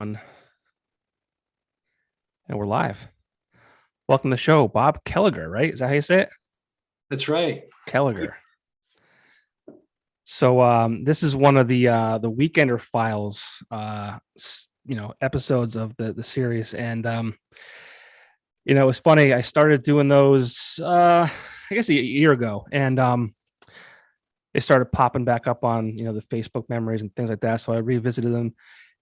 And we're live. Welcome to the show, Bob Kellagher, right? Is that how you say it? That's right. Kellagher. So this is one of the Weekender Files, episodes of the series, and it was funny. I started doing those, I guess a year ago, and they started popping back up on the Facebook memories and things like that. So I revisited them,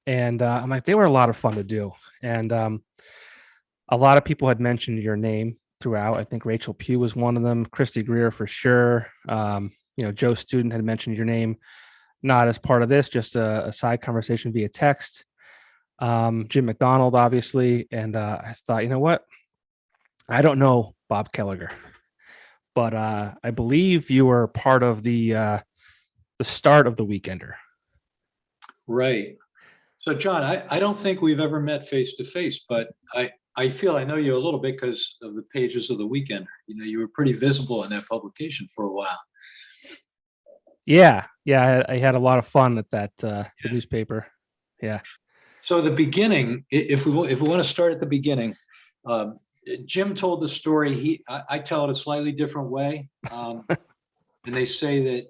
and I'm like, they were a lot of fun to do, and a lot of people had mentioned your name throughout. I think Rachel Pugh was one of them, Christy Greer for sure. Joe Student had mentioned your name, not as part of this, just a side conversation via text. Jim McDonald, obviously. And I thought, you know what? I don't know Bob Kellagher, but I believe you were part of the start of the Weekender. Right. So, John, I don't think we've ever met face to face, but I feel I know you a little bit because of the pages of the Weekender. You were pretty visible in that publication for a while. Yeah, I had a lot of fun at that the newspaper. Yeah. So the beginning, if we want to start at the beginning, Jim told the story. I tell it a slightly different way, and they say that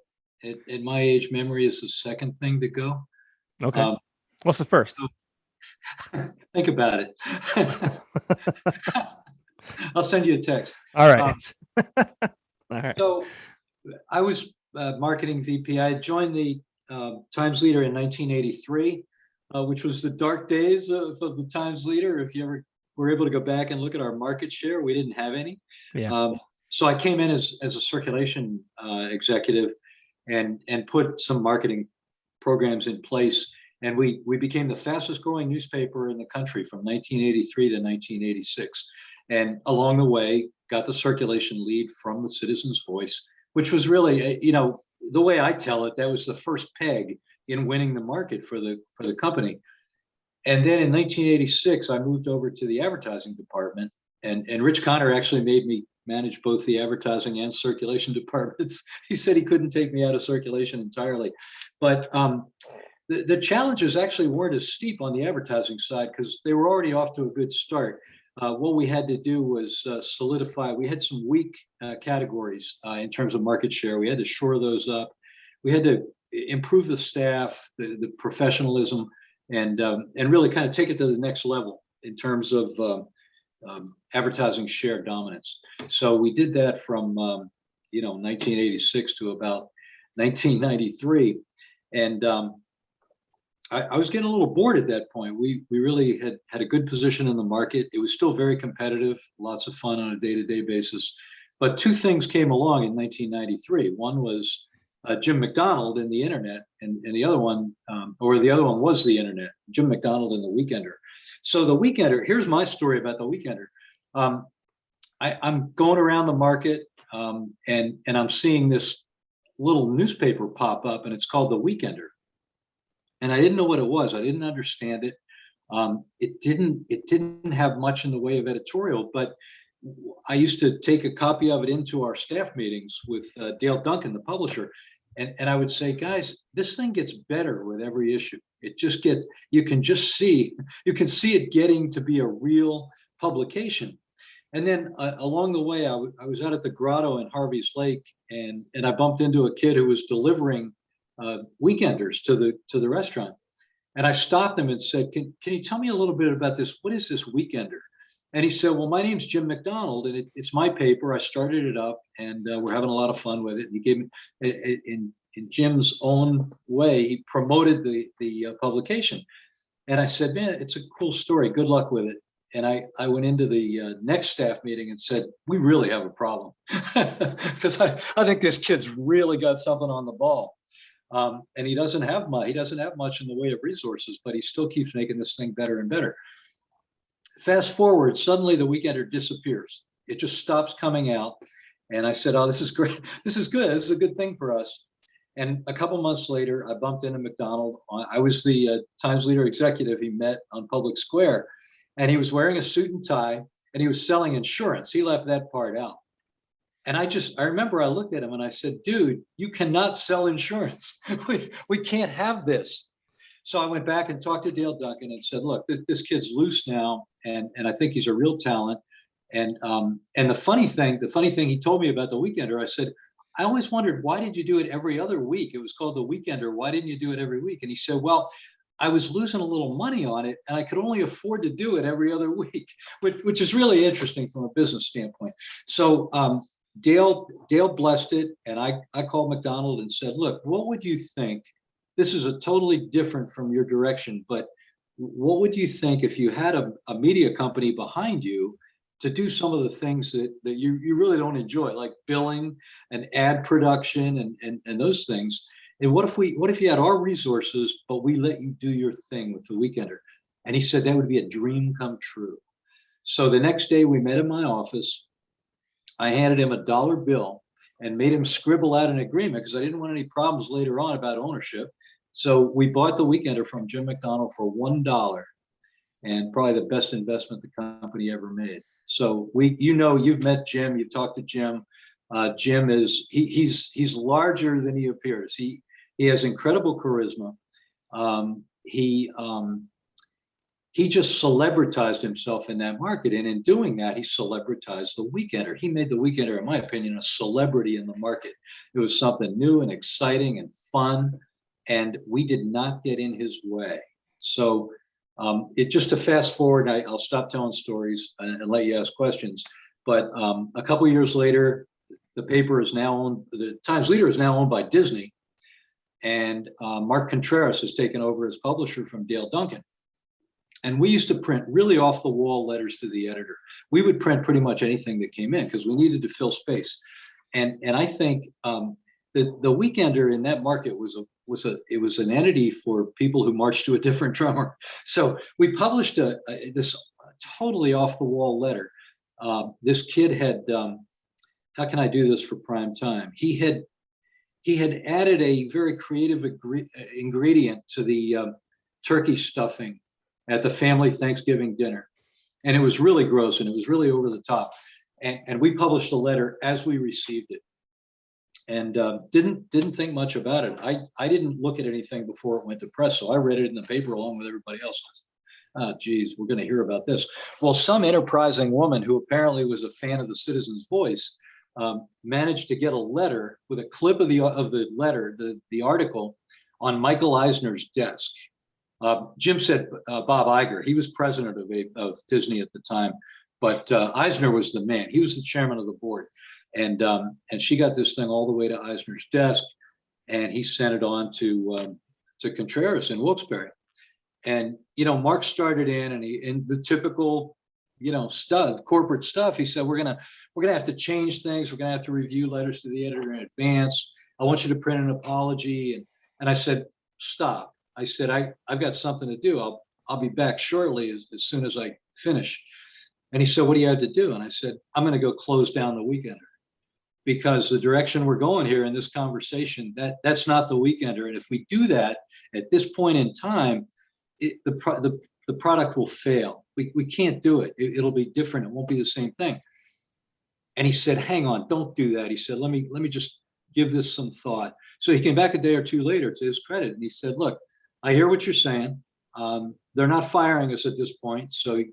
at my age, memory is the second thing to go. Okay. What's the first? Think about it. I'll send you a text. All right. All right. So I was marketing VP. I joined the Times Leader in 1983, which was the dark days of the Times Leader. If you ever were able to go back and look at our market share, we didn't have any. Yeah. So I came in as a circulation executive and put some marketing programs in place. And we became the fastest growing newspaper in the country from 1983 to 1986. And along the way, got the circulation lead from the Citizen's Voice, which was really, the way I tell it, that was the first peg in winning the market for the company. And then in 1986, I moved over to the advertising department, and Rich Connor actually made me manage both the advertising and circulation departments. He said he couldn't take me out of circulation entirely, but the challenges actually weren't as steep on the advertising side because they were already off to a good start. What we had to do was solidify. We had some weak categories in terms of market share. We had to shore those up. We had to improve the staff, the professionalism, and really kind of take it to the next level in terms of advertising share dominance. So we did that from 1986 to about 1993, and I was getting a little bored at that point. We really had a good position in the market. It was still very competitive, lots of fun on a day-to-day basis. But two things came along in 1993. One was Jim McDonald and the internet, and the other one, was the internet, Jim McDonald and the Weekender. So the Weekender, here's my story about the Weekender. I'm going around the market and I'm seeing this little newspaper pop up, and it's called the Weekender. And I didn't know what it was. I didn't understand it. It didn't have much in the way of editorial, but I used to take a copy of it into our staff meetings with Dale Duncan, the publisher, and I would say, guys, this thing gets better with every issue. You can see it getting to be a real publication. And then along the way, I was out at the Grotto in Harvey's Lake, and I bumped into a kid who was delivering Weekenders to the restaurant, and I stopped him and said, "Can you tell me a little bit about this? What is this Weekender?" And he said, "Well, my name's Jim McDonald, and it's my paper. I started it up, and we're having a lot of fun with it." And he gave me, in Jim's own way, he promoted the publication, and I said, "Man, it's a cool story. Good luck with it." And I went into the next staff meeting and said, "We really have a problem," because I think this kid's really got something on the ball. And he doesn't have much in the way of resources, but he still keeps making this thing better and better. Fast forward, suddenly the Weekender disappears. It just stops coming out. And I said, "Oh, this is great. This is good. This is a good thing for us." And a couple months later, I bumped into McDonald. I was the Times Leader executive he met on Public Square, and he was wearing a suit and tie, and he was selling insurance. He left that part out. And I remember I looked at him and I said, "Dude, you cannot sell insurance. We can't have this." So I went back and talked to Dale Duncan and said, look, this kid's loose now, and I think he's a real talent. And the funny thing he told me about the Weekender, I said, I always wondered, why did you do it every other week? It was called the Weekender. Why didn't you do it every week? And he said, well, I was losing a little money on it, and I could only afford to do it every other week, which is really interesting from a business standpoint. So Dale blessed it, and I called McDonald and said, look, what would you think? This is a totally different from your direction, but what would you think if you had a media company behind you to do some of the things that you really don't enjoy, like billing and ad production and those things? And what if you had our resources, but we let you do your thing with the Weekender? And he said that would be a dream come true. So the next day we met in my office. I handed him a dollar bill and made him scribble out an agreement because I didn't want any problems later on about ownership. So we bought the Weekender from Jim McDonald for $1, and probably the best investment the company ever made. So you've met Jim, you've talked to Jim. Jim is he's larger than he appears. He has incredible charisma. He just celebritized himself in that market, and in doing that, he celebritized the Weekender. He made the Weekender, in my opinion, a celebrity in the market. It was something new and exciting and fun, and we did not get in his way. So it just to fast forward, I'll stop telling stories and let you ask questions. But a couple of years later, the Times Leader is now owned by Disney, and Mark Contreras has taken over as publisher from Dale Duncan. And we used to print really off the wall letters to the editor. We would print pretty much anything that came in because we needed to fill space. And I think the Weekender in that market was an entity for people who marched to a different drummer. So we published this totally off the wall letter. This kid had, how can I do this for prime time? He had added a very creative ingredient to the turkey stuffing at the family Thanksgiving dinner. And it was really gross and it was really over the top. And we published the letter as we received it. And didn't think much about it. I didn't look at anything before it went to press, so I read it in the paper along with everybody else. Oh, geez, we're going to hear about this. Well, some enterprising woman who apparently was a fan of the Citizen's Voice managed to get a letter with a clip of the letter, the article, on Michael Eisner's desk. Jim said Bob Iger. He was president of Disney at the time, but Eisner was the man. He was the chairman of the board. And she got this thing all the way to Eisner's desk, and he sent it on to Contreras in Wilkes-Barre. And Mark started in, and in the typical corporate stuff, he said, we're gonna have to change things. We're gonna have to review letters to the editor in advance. I want you to print an apology. And I said, stop. I said, I've got something to do. I'll be back shortly as soon as I finish. And he said, what do you have to do? And I said, I'm going to go close down the Weekender, because the direction we're going here in this conversation, that's not the Weekender. And if we do that at this point in time, the product will fail. We can't do it. It'll be different. It won't be the same thing. And he said, hang on, don't do that. He said, let me just give this some thought. So he came back a day or two later, to his credit, and he said, look, I hear what you're saying. They're not firing us at this point, so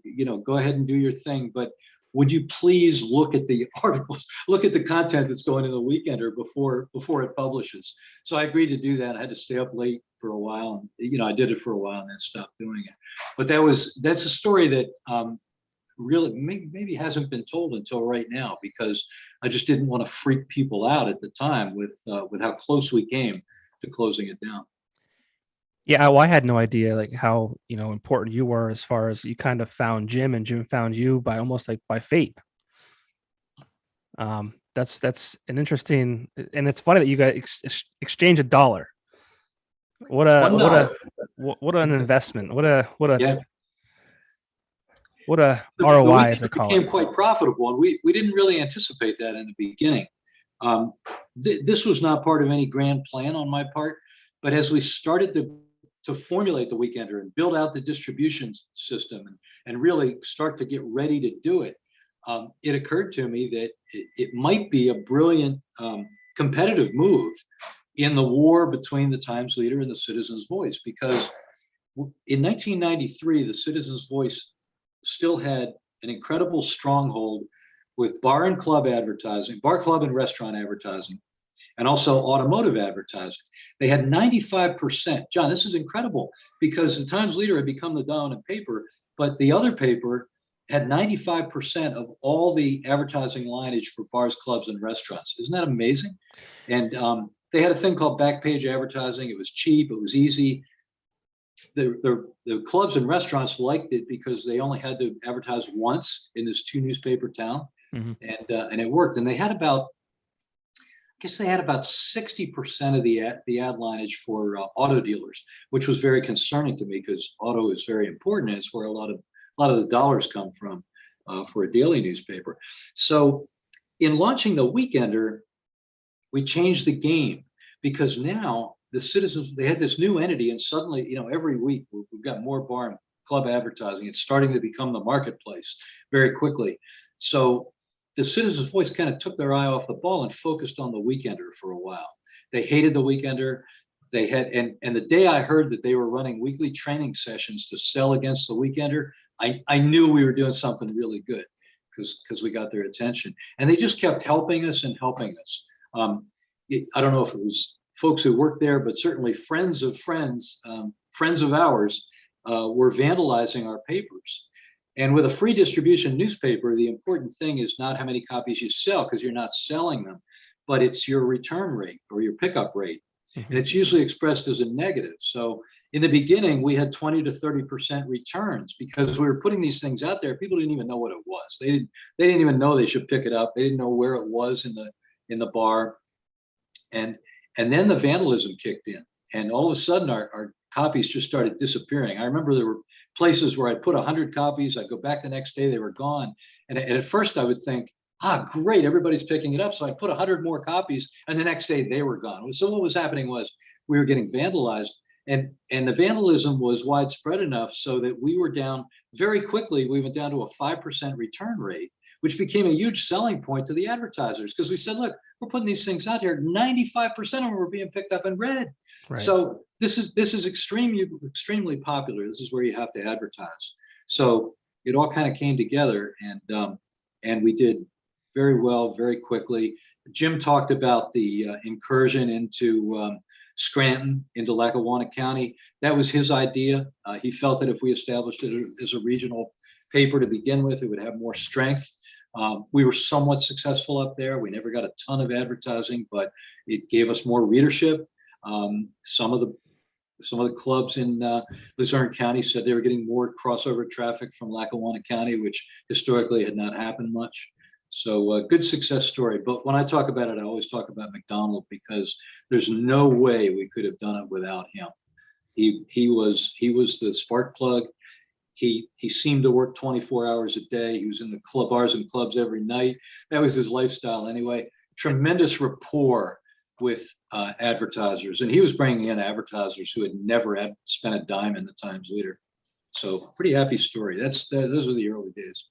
go ahead and do your thing. But would you please look at the articles, look at the content that's going in the Weekender before it publishes? So I agreed to do that. I had to stay up late for a while, and I did it for a while and then stopped doing it. But that's a story that really maybe hasn't been told until right now, because I just didn't want to freak people out at the time with how close we came to closing it down. Yeah, well, I had no idea like how important you were, as far as you kind of found Jim and Jim found you by almost like by fate. That's an interesting, and it's funny that you guys exchange $1. What an investment! What a ROI, as they call it. Became quite profitable, and we didn't really anticipate that in the beginning. This was not part of any grand plan on my part, but as we started to formulate the Weekender and build out the distribution system and really start to get ready to do it, it occurred to me that it might be a brilliant competitive move in the war between the Times Leader and the Citizen's Voice, because In 1993, the Citizens Voice still had an incredible stronghold with bar and club advertising, bar, club, and restaurant advertising, and also automotive advertising. They had 95%. John, this is incredible because the Times Leader had become the dominant paper, but the other paper had 95% of all the advertising lineage for bars, clubs, and restaurants. Isn't that amazing? And they had a thing called back page advertising. It was cheap, it was easy. The clubs and restaurants liked it because they only had to advertise once in this 2-newspaper town, and it worked. And they had about, I guess they had about 60% of the ad lineage for auto dealers, which was very concerning to me because auto is very important. And it's where a lot of the dollars come from for a daily newspaper. So in launching the Weekender, we changed the game because now the Citizens, they had this new entity, and suddenly, you know, every week we've got more bar and club advertising. It's starting to become the marketplace very quickly. So the Citizens Voice kind of took their eye off the ball and focused on the Weekender for a while. They hated the Weekender. They had, and the day I heard that they were running weekly training sessions to sell against the Weekender, I knew we were doing something really good because we got their attention. And they just kept helping us and helping us. I don't know if it was folks who worked there, but certainly friends of friends, friends of ours, were vandalizing our papers. And with a free distribution newspaper, the important thing is not how many copies you sell, because you're not selling them, but it's your return rate or your pickup rate. And it's usually expressed as a negative. So in the beginning, we had 20 to 30% returns because we were putting these things out there. People didn't even know what it was. They didn't even know they should pick it up. They didn't know where it was in the bar. And then the vandalism kicked in, and all of a sudden our copies just started disappearing. I remember there were places where I'd put 100 copies, I'd go back the next day, they were gone. And at first I would think, great, everybody's picking it up. So I put 100 more copies, and the next day they were gone. So what was happening was we were getting vandalized, and the vandalism was widespread enough so that we were down very quickly. We went down to a 5% return rate, which became a huge selling point to the advertisers because we said, look, we're putting these things out here. 95% of them were being picked up and read. Right. So this is extremely popular. This is where you have to advertise. So it all kind of came together, and we did very well, very quickly. Jim talked about the incursion into Scranton, into Lackawanna County. That was his idea. He felt that if we established it as a regional paper to begin with, it would have more strength. We were somewhat successful up there. We never got a ton of advertising, but it gave us more readership. Some of the clubs in Luzerne County said they were getting more crossover traffic from Lackawanna County, which historically had not happened much. So good success story. But when I talk about it, I always talk about McDonald because there's no way we could have done it without him. He was the spark plug. He seemed to work 24 hours a day. He was in the bars and clubs every night. That was his lifestyle anyway. Tremendous rapport with advertisers. And he was bringing in advertisers who had never spent a dime in the Times Leader. So pretty happy story. Those are the early days.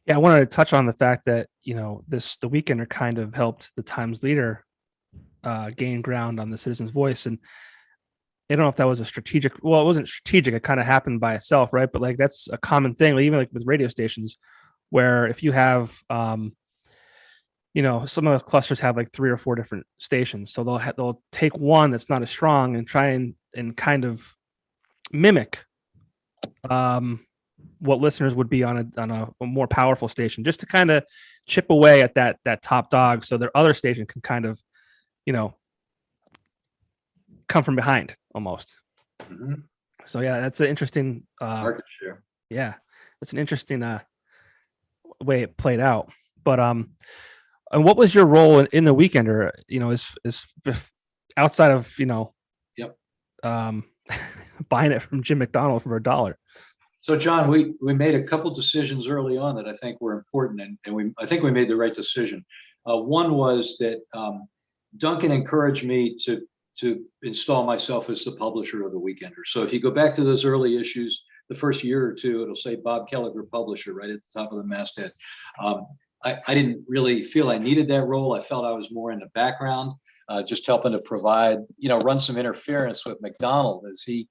Yeah, I wanted to touch on the fact that, you know, the Weekender kind of helped the Times Leader gain ground on the Citizens Voice. And I don't know if that was a strategic, well, it wasn't strategic. It kind of happened by itself, right? But like, that's a common thing, even like with radio stations, where if you have, you know, some of the clusters have like 3 or 4 different stations. So they'll take one that's not as strong and try and kind of mimic what listeners would be on a more powerful station, just to kind of chip away at that top dog, so their other station can kind of, you know, come from behind almost. So yeah, that's an interesting market share. Yeah, that's an interesting way it played out. But and what was your role in the Weekender? You know, is outside of, you know, buying it from Jim McDonald for $1? So John, we made a couple decisions early on that I think were important, and I think we made the right decision. One was that Duncan encouraged me to install myself as the publisher of the Weekender. So if you go back to those early issues, the first year or two, it'll say Bob Kellagher, publisher, right at the top of the masthead. I didn't really feel I needed that role. I felt I was more in the background, just helping to provide, you know, run some interference with McDonald as he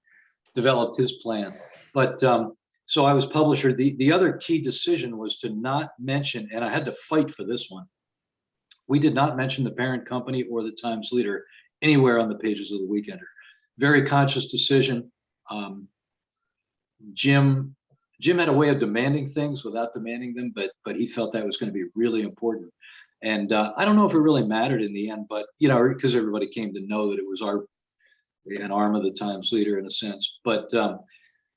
developed his plan. But so I was publisher. The other key decision was to not mention, and I had to fight for this one. We did not mention the parent company or the Times Leader anywhere on the pages of the Weekender. Very conscious decision. Jim had a way of demanding things without demanding them, but he felt that was going to be really important. And I don't know if it really mattered in the end, but because everybody came to know that it was an arm of the Times Leader in a sense. But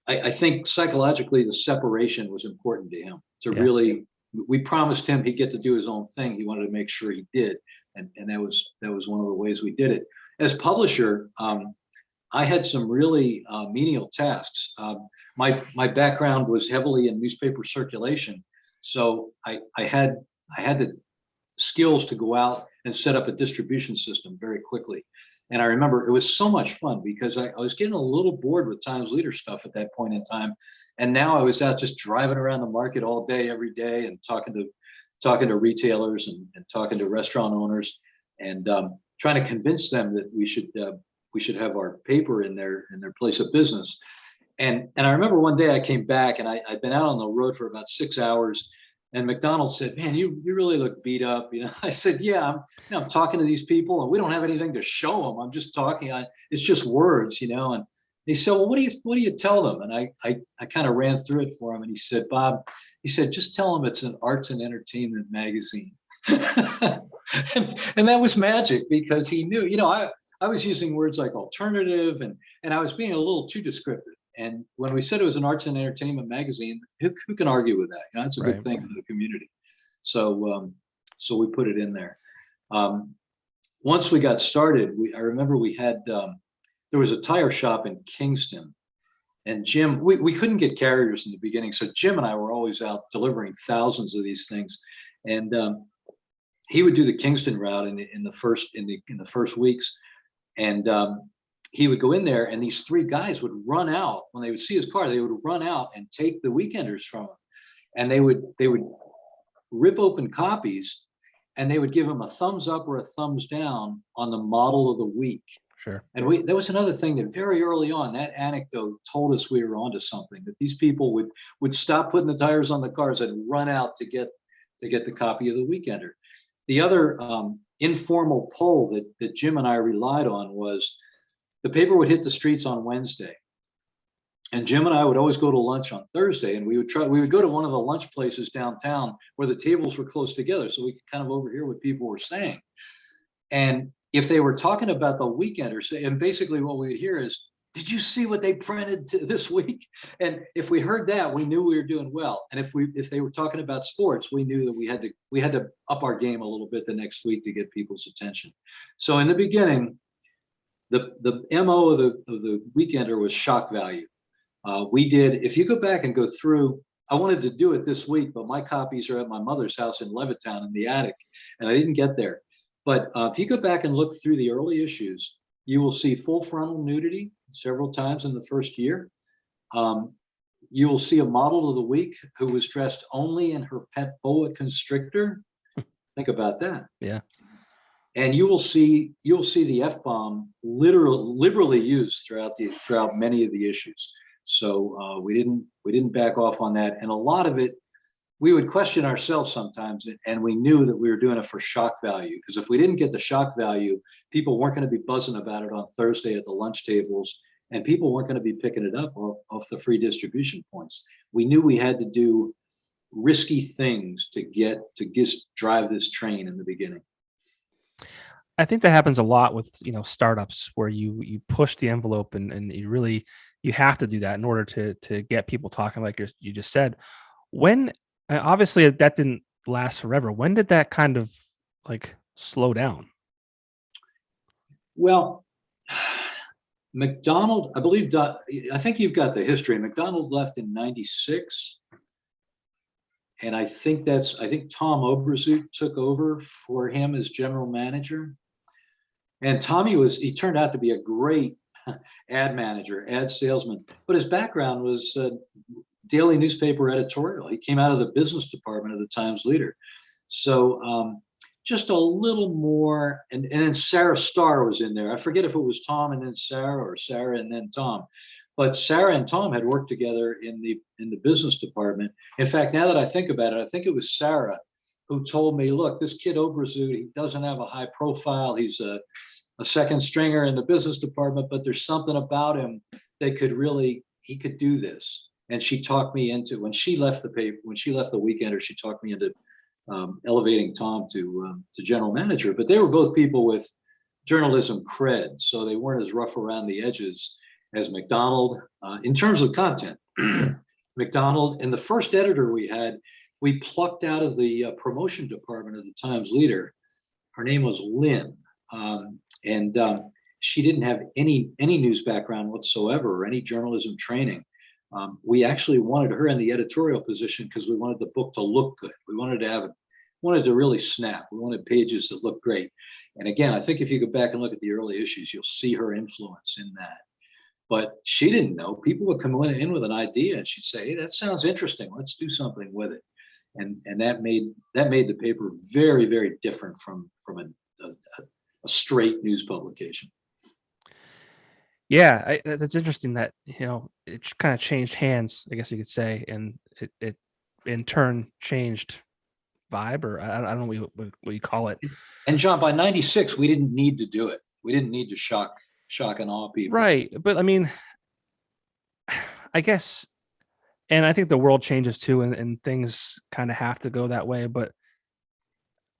I think psychologically the separation was important to him. Really, we promised him he'd get to do his own thing. He wanted to make sure he did, and that was one of the ways we did it. As publisher, I had some really menial tasks. My background was heavily in newspaper circulation, so I had the skills to go out and set up a distribution system very quickly. And I remember it was so much fun because I was getting a little bored with Times Leader stuff at that point in time, and now I was out just driving around the market all day, every day, and talking to retailers and talking to restaurant owners, and trying to convince them that we should have our paper in their place of business. And I remember one day I came back and I'd been out on the road for about 6 hours, and McDonald said, "Man, you really look beat up." I said, "Yeah, I'm talking to these people and we don't have anything to show them. I'm just talking. It's just words, And he said, "Well, what do you tell them?" And I kind of ran through it for him, and he said, "Bob," he said, "just tell them it's an arts and entertainment magazine." and that was magic because he knew, I was using words like alternative and I was being a little too descriptive. And when we said it was an arts and entertainment magazine, who can argue with that? It's a good thing for the community. So we put it in there. Once we got started, I remember we had, there was a tire shop in Kingston, and Jim, we couldn't get carriers in the beginning. So Jim and I were always out delivering thousands of these things. And he would do the Kingston route in the first weeks. And he would go in there, and these three guys would run out when they would see his car. They would run out and take the Weekenders from him, and they would rip open copies, and they would give him a thumbs up or a thumbs down on the model of the week. Sure. And there was another thing that very early on, that anecdote told us we were onto something. That these people would stop putting the tires on the cars and run out to get the copy of the Weekender. The other informal poll that Jim and I relied on was the paper would hit the streets on Wednesday, and Jim and I would always go to lunch on Thursday, and we would go to one of the lunch places downtown where the tables were close together, so we could kind of overhear what people were saying. And if they were talking about the Weekender, and basically what we would hear is, "Did you see what they printed this week?" And if we heard that, we knew we were doing well. And if they were talking about sports, we knew that we had to up our game a little bit the next week to get people's attention. So in the beginning, the MO of the Weekender was shock value. If you go back and go through, I wanted to do it this week, but my copies are at my mother's house in Levittown in the attic, and I didn't get there. But if you go back and look through the early issues, you will see full frontal nudity several times in the first year. You will see a model of the week who was dressed only in her pet boa constrictor. Think about that. Yeah. And you'll see the F-bomb liberally used throughout many of the issues. So we didn't back off on that. And a lot of it, we would question ourselves sometimes, and we knew that we were doing it for shock value, because if we didn't get the shock value, people weren't going to be buzzing about it on Thursday at the lunch tables, and people weren't going to be picking it up off the free distribution points. We knew we had to do risky things to just drive this train in the beginning. I think that happens a lot with startups where you push the envelope and you have to do that in order to get people talking, like you just said. When obviously that didn't last forever. When did that kind of slow down? Well, McDonald, I think you've got the history. McDonald left in '96. And I think Tom Oberzut took over for him as general manager. And Tommy he turned out to be a great ad manager, ad salesman, but his background was daily newspaper editorial. He came out of the business department of the Times Leader. So just a little more, and then Sarah Starr was in there. I forget if it was Tom and then Sarah, or Sarah and then Tom. But Sarah and Tom had worked together in the business department. In fact, now that I think about it, I think it was Sarah who told me, look, this kid Obrazut, he doesn't have a high profile. He's a second stringer in the business department, but there's something about him that he could do this. And she talked me into, when she left the paper, when she left the Weekender, she talked me into elevating Tom to general manager. But they were both people with journalism cred, so they weren't as rough around the edges as McDonald in terms of content. McDonald and the first editor we had, we plucked out of the promotion department of the Times Leader. Her name was Lynn, and she didn't have any news background whatsoever or any journalism training. We actually wanted her in the editorial position because we wanted the book to look good. We wanted to really snap. We wanted pages that looked great. And again, I think if you go back and look at the early issues, you'll see her influence in that. But she didn't know. People would come in with an idea and she'd say, hey, that sounds interesting. Let's do something with it. And that made the paper very, very different from a straight news publication. Yeah, that's interesting that, it kind of changed hands, I guess you could say, and it in turn changed vibe, or I don't know what you call it. And John, by 96, we didn't need to do it. We didn't need to shock and awe people. Right. But I mean, I guess, and I think the world changes too, and things kind of have to go that way. But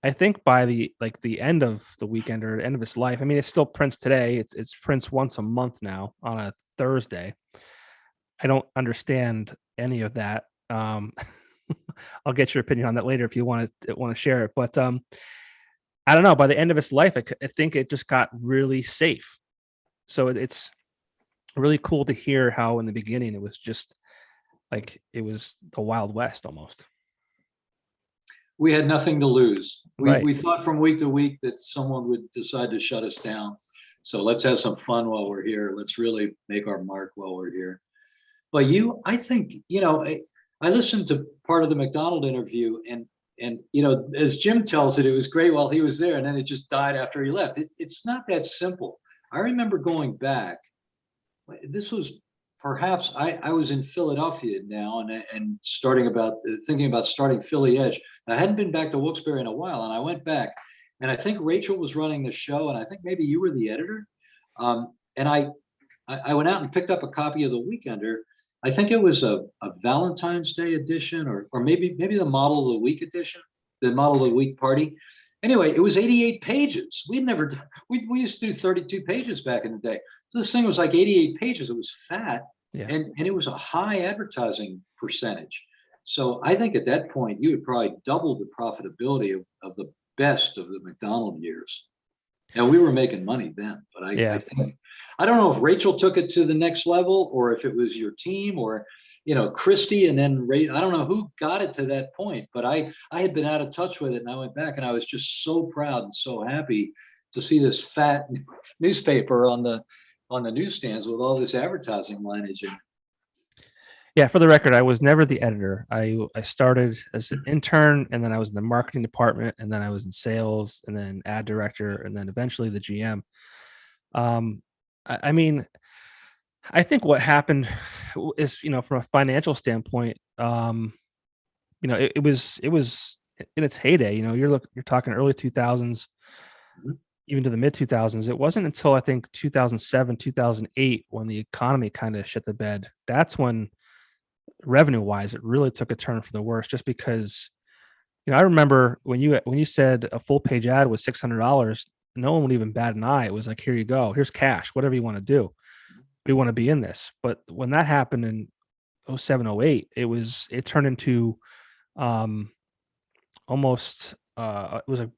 I think by the end of the weekend or end of its life, I mean, it still prints today. It's prints once a month now on a Thursday. I don't understand any of that. I'll get your opinion on that later if you want to share it. But I don't know. By the end of its life, I think it just got really safe. So it's really cool to hear how in the beginning it was just like it was the Wild West almost. We had nothing to lose. Right. We thought from week to week that someone would decide to shut us down. So let's have some fun while we're here. Let's really make our mark while we're here. But I think, I listened to part of the McDonald interview and as Jim tells it, it was great while he was there and then it just died after he left. It's not that simple. I remember going back, this was perhaps, I was in Philadelphia now and thinking about starting Philly Edge. I hadn't been back to Wilkes-Barre in a while and I went back and I think Rachel was running the show and I think maybe you were the editor. And I went out and picked up a copy of the Weekender. I think it was a Valentine's Day edition or maybe the Model of the Week edition, the Model of the Week party. Anyway, it was 88 pages. We used to do 32 pages back in the day. So this thing was like 88 pages. It was fat. Yeah. And it was a high advertising percentage. So I think at that point, you had probably doubled the profitability of the best of the McDonald years. And we were making money then. But I think, I don't know if Rachel took it to the next level or if it was your team or, Christy and then I don't know who got it to that point, but I had been out of touch with it and I went back and I was just so proud and so happy to see this fat newspaper on the newsstands with all this advertising lineage in it. Yeah, for the record, I was never the editor. I started as an intern and then I was in the marketing department and then I was in sales and then ad director and then eventually the GM. I mean, I think what happened is, from a financial standpoint, it was in its heyday. You're talking early 2000s, even to the mid 2000s. It wasn't until I think 2007, 2008 when the economy kind of shit the bed. That's when revenue wise, it really took a turn for the worse, just because, I remember when you said a full page ad was $600, no one would even bat an eye. It was like, here you go, here's cash, whatever you want to do. We want to be in this. But when that happened in 07, 08, it turned into almost it was like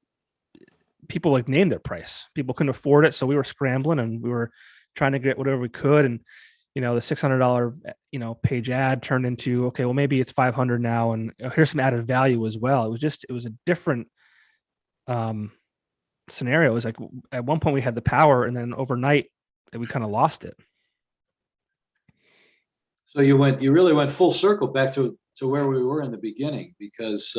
people like named their price. People couldn't afford it, so we were scrambling and we were trying to get whatever we could. And the $600 page ad turned into, okay, well maybe it's $500 now, and here's some added value as well. It was a different scenario. It was like at one point we had the power, and then overnight we kind of lost it. So you really went full circle back to where we were in the beginning, because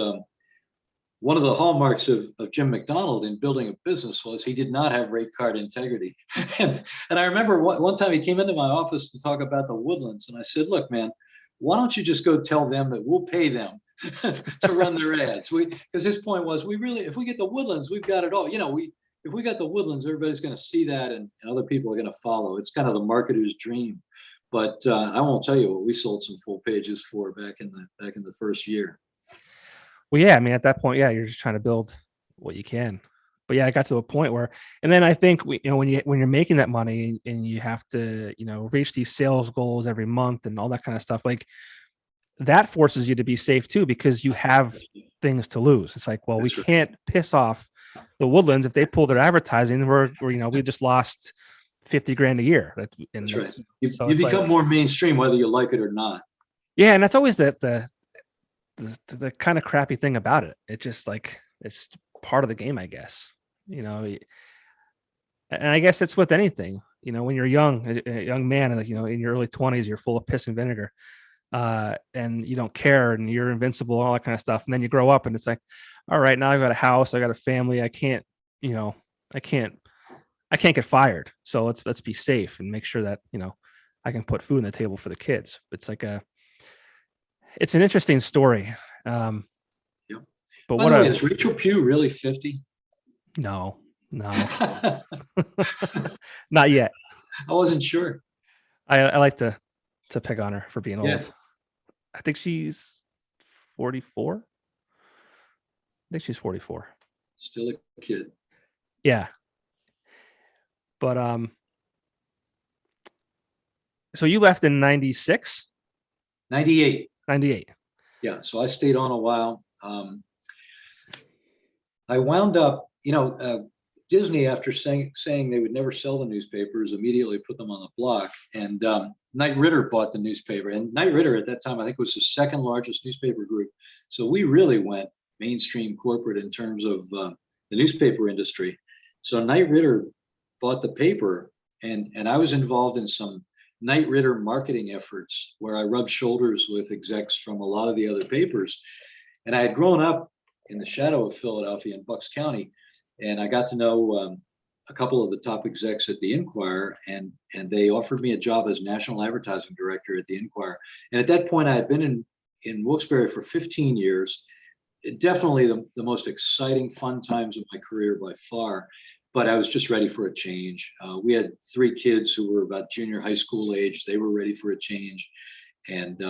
one of the hallmarks of Jim McDonald in building a business was he did not have rate card integrity. And I remember one time he came into my office to talk about the Woodlands, and I said, "Look, man, why don't you just go tell them that we'll pay them to run their ads?" Because his point was, if we get the Woodlands, we've got it all. If we got the Woodlands, everybody's going to see that, and other people are going to follow. It's kind of the marketer's dream. But I won't tell you what we sold some full pages for back in the first year. Well, yeah, I mean, at that point, yeah, you're just trying to build what you can. But yeah, I got to a point where, and then I think when you're making that money and you have to, reach these sales goals every month and all that kind of stuff, like that forces you to be safe too, because you have things to lose. It's like, well, we can't piss off the Woodlands if they pull their advertising. We just lost 50 grand a year. That's right. You become more mainstream, whether you like it or not. Yeah, and that's always the kind of crappy thing about it. It just like it's part of the game, I guess. And I guess it's with anything. When you're a young man, and in your early 20s, you're full of piss and vinegar, and you don't care, and you're invincible, all that kind of stuff. And then you grow up, and it's like, all right, now I've got a house, I got a family, I can't get fired. So let's be safe and make sure that I can put food on the table for the kids. It's an interesting story. Yeah. But By the way, is Rachel Pugh really 50? No, not yet. I wasn't sure. I like to pick on her for being Yeah. old. I think she's 44. I think she's 44. Still a kid. Yeah. But so you left in 96? 98. 98. Yeah. So I stayed on a while. I wound up, Disney, after saying they would never sell the newspapers, immediately put them on the block. And Knight Ridder bought the newspaper. And Knight Ridder at that time, I think, was the second largest newspaper group. So we really went mainstream corporate in terms of the newspaper industry. So Knight Ridder bought the paper, and I was involved in some Knight Ridder marketing efforts where I rubbed shoulders with execs from a lot of the other papers. And I had grown up in the shadow of Philadelphia in Bucks County, and I got to know a couple of the top execs at the Inquirer, and they offered me a job as national advertising director at the Inquirer. And at that point, I had been in Wilkes-Barre for 15 years. Definitely the most exciting, fun times of my career by far. But I was just ready for a change. We had 3 kids who were about junior high school age. They were ready for a change. And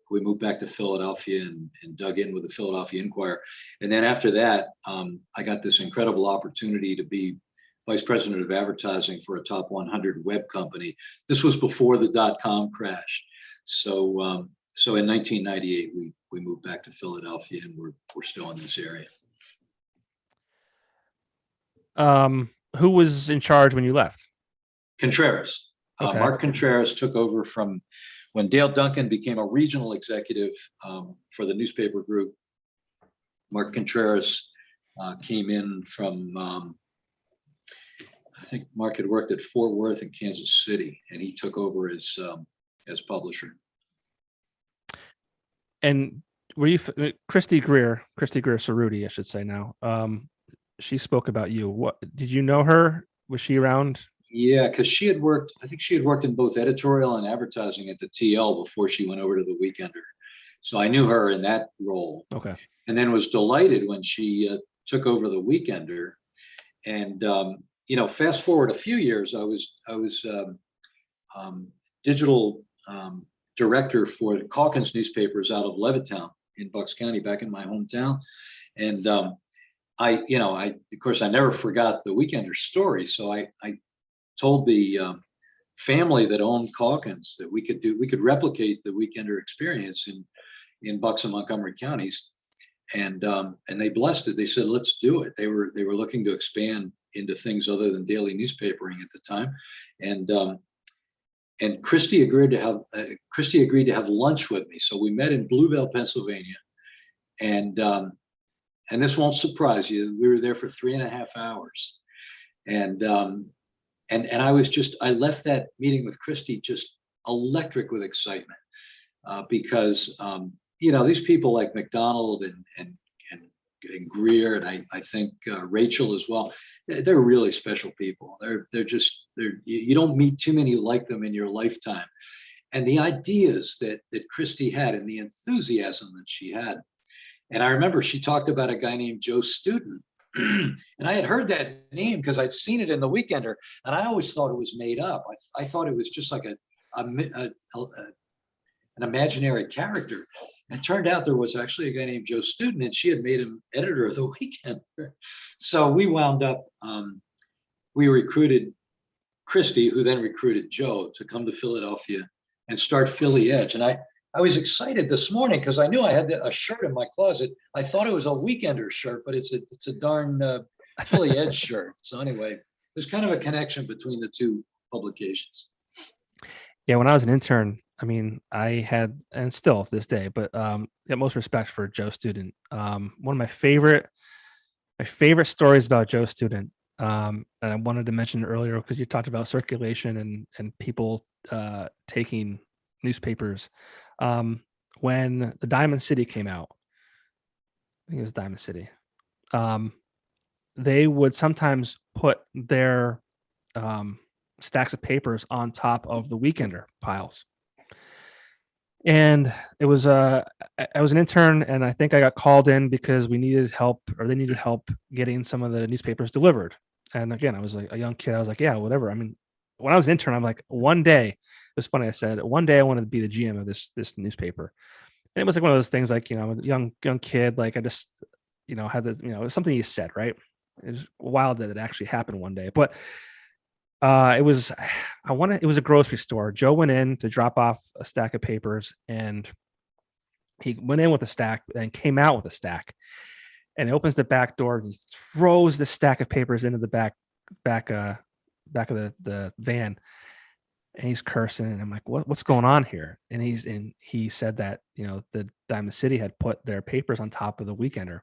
we moved back to Philadelphia and dug in with the Philadelphia Inquirer. And then after that, I got this incredible opportunity to be vice president of advertising for a top 100 web company. This was before the .com crash. So in 1998, we moved back to Philadelphia, and we're still in this area. Who was in charge when you left? Contreras. Okay. Mark Contreras took over from when Dale Duncan became a regional executive for the newspaper group. Mark Contreras came in from, I think Mark had worked at Fort Worth and Kansas City, and he took over as publisher. And were you Christy Greer Cerruti, I should say now? She spoke about you. What did you know her? Was she around? Yeah, because she had worked in both editorial and advertising at the TL before she went over to the Weekender. So I knew her in that role. Okay. And then was delighted when she took over the Weekender. And fast forward a few years, I was digital director for Calkins newspapers out of Levittown in Bucks County, back in my hometown. And I of course I never forgot the Weekender story. So I told the family that owned Calkins that we could replicate the Weekender experience in Bucks and Montgomery counties, and they blessed it. They said, let's do it. They were looking to expand into things other than daily newspapering at the time, and Christy agreed to have lunch with me. So we met in Bluebell, Pennsylvania, and this won't surprise you. We were there for 3.5 hours, and I left that meeting with Christy just electric with excitement, because these people like McDonald and and Greer, and I think Rachel as well. They're really special people. You don't meet too many like them in your lifetime. And the ideas that Christy had and the enthusiasm that she had. And I remember she talked about a guy named Joe Student. And I had heard that name because I'd seen it in The Weekender, and I always thought it was made up. I thought it was just like an imaginary character. It turned out there was actually a guy named Joe Student, and she had made him editor of The Weekender. So we wound up, we recruited Christy, who then recruited Joe to come to Philadelphia and start Philly Edge. And I was excited this morning because I knew I had a shirt in my closet. I thought it was a Weekender shirt, but it's a darn Philly Edge shirt. So anyway, there's kind of a connection between the two publications. Yeah, when I was an intern, I mean, I had, and still to this day, but the most respect for Joe Student. One of my favorite stories about Joe Student, and I wanted to mention earlier because you talked about circulation and people taking newspapers. When the Diamond City came out, I think it was Diamond City, they would sometimes put their stacks of papers on top of the Weekender piles. And it was I was an intern, and I think I got called in because we needed help, or they needed help getting some of the newspapers delivered. And again, I was like a young kid. I was like, yeah, whatever. I mean, when I was an intern, I'm like, one day, it was funny. I said, one day I wanted to be the GM of this newspaper. And it was like one of those things, like, I'm a young kid. Like I just, had the, it was something you said, right? It was wild that it actually happened one day, but it was a grocery store. Joe went in to drop off a stack of papers, and he went in with a stack and came out with a stack, and he opens the back door and he throws the stack of papers into the back of the van, and he's cursing. And I'm like, what's going on here? And he said that, the Diamond City had put their papers on top of the Weekender.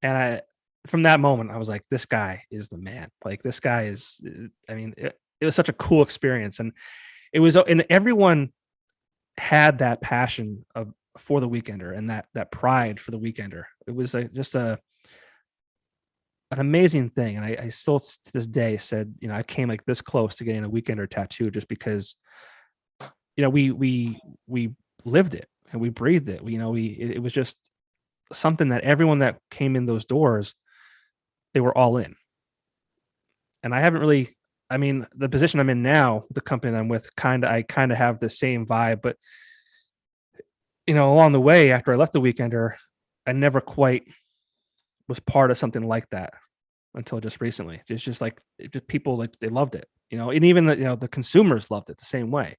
And from that moment, I was like, this guy is the man. Like, this guy is, I mean, it was such a cool experience. And everyone had that passion for the Weekender and that pride for the Weekender. It was just an amazing thing. And I still to this day said, I came like this close to getting a Weekender tattoo just because, we lived it and we breathed it. It was just something that everyone that came in those doors, they were all in. And I haven't really, I mean, the position I'm in now, the company that I'm with, I kind of have the same vibe, but along the way, after I left the Weekender, I never quite was part of something like that until just recently. It's just like, people, like, they loved it, and even the consumers loved it the same way.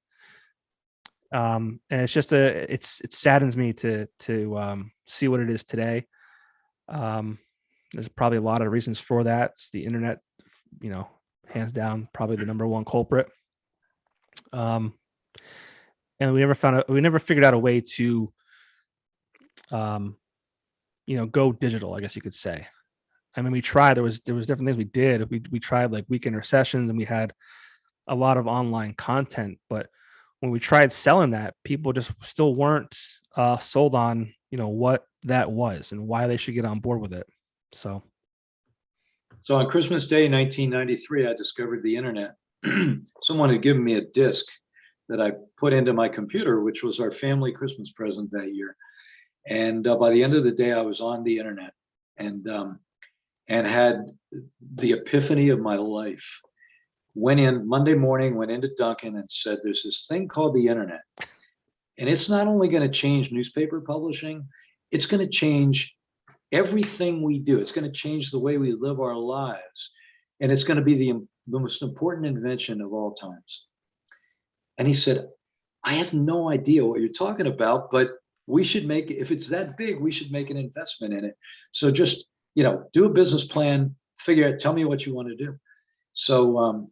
And it's just it saddens me to see what it is today. There's probably a lot of reasons for that. It's the internet, hands down, probably the number one culprit. And we never figured out a way to, go digital, I guess you could say. I mean, we tried. There was different things we did. We tried like Weekender sessions, and we had a lot of online content. But when we tried selling that, people just still weren't sold on, what that was and why they should get on board with it. So on Christmas Day, 1993, I discovered the internet. Someone had given me a disc that I put into my computer, which was our family Christmas present that year. And by the end of the day, I was on the internet and had the epiphany of my life. Went in Monday morning, went into Duncan and said, there's this thing called the internet. And it's not only going to change newspaper publishing, it's going to change everything we do. It's going to change the way we live our lives. And it's going to be the most important invention of all times. And he said, I have no idea what you're talking about, but we should make, if it's that big, we should make an investment in it. So just, do a business plan, figure out, tell me what you want to do. So,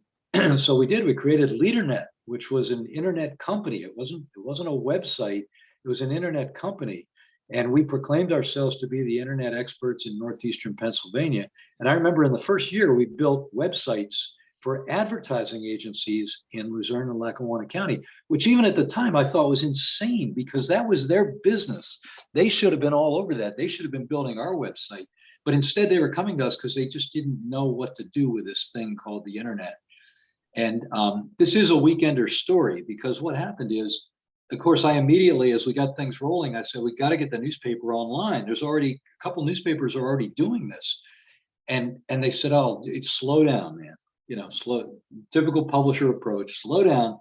so we did. We created LeaderNet, which was an internet company. It wasn't a website. It was an internet company. And we proclaimed ourselves to be the internet experts in Northeastern Pennsylvania. And I remember in the first year, we built websites for advertising agencies in Luzerne and Lackawanna County, which even at the time I thought was insane because that was their business. They should have been all over that. They should have been building our website. But instead they were coming to us because they just didn't know what to do with this thing called the internet. And this is a weekender story because what happened is, of course, I immediately, as we got things rolling, I said, we got to get the newspaper online. There's already a couple newspapers are already doing this. And they said, oh, it's slow down, man. You know, slow, typical publisher approach, slow down.